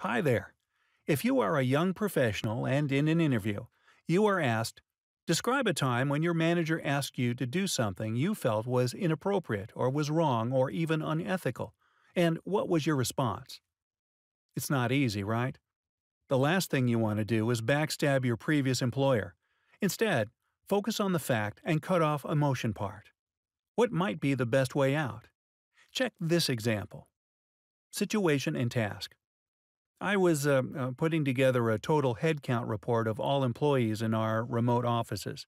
Hi there. If you are a young professional and in an interview, you are asked, describe a time when your manager asked you to do something you felt was inappropriate or was wrong or even unethical. And what was your response? It's not easy, right? The last thing you want to do is backstab your previous employer. Instead, focus on the fact and cut off emotion part. What might be the best way out? Check this example. Situation and task. I was putting together a total headcount report of all employees in our remote offices.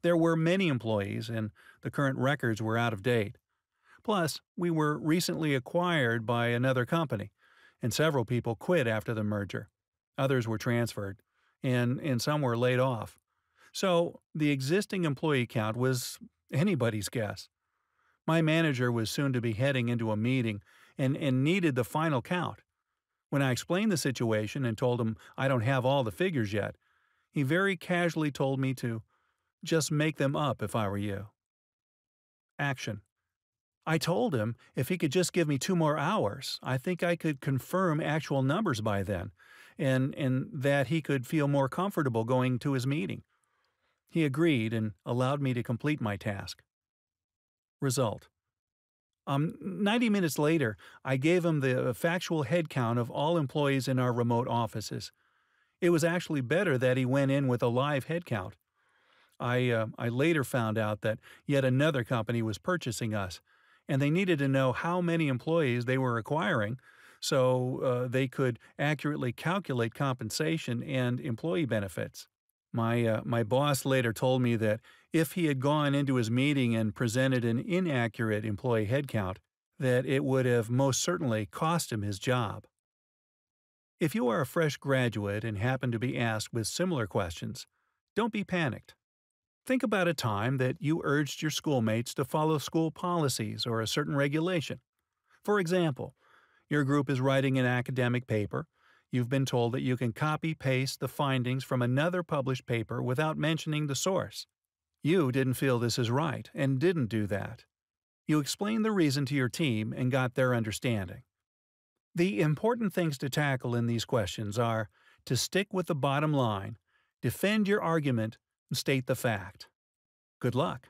There were many employees, and the current records were out of date. Plus, we were recently acquired by another company, and several people quit after the merger. Others were transferred, and some were laid off. So, the existing employee count was anybody's guess. My manager was soon to be heading into a meeting and needed the final count. When I explained the situation and told him I don't have all the figures yet, he very casually told me to just make them up if I were you. Action. I told him if he could just give me 2 more hours, I think I could confirm actual numbers by then, and that he could feel more comfortable going to his meeting. He agreed and allowed me to complete my task. Result. 90 minutes later, I gave him the factual head count of all employees in our remote offices. It was actually better that he went in with a live head count. I later found out that yet another company was purchasing us, and they needed to know how many employees they were acquiring so they could accurately calculate compensation and employee benefits. My boss later told me that if he had gone into his meeting and presented an inaccurate employee headcount, that it would have most certainly cost him his job. If you are a fresh graduate and happen to be asked with similar questions, don't be panicked. Think about a time that you urged your schoolmates to follow school policies or a certain regulation. For example, your group is writing an academic paper. You've been told that you can copy-paste the findings from another published paper without mentioning the source. You didn't feel this is right and didn't do that. You explained the reason to your team and got their understanding. The important things to tackle in these questions are to stick with the bottom line, defend your argument, and state the fact. Good luck.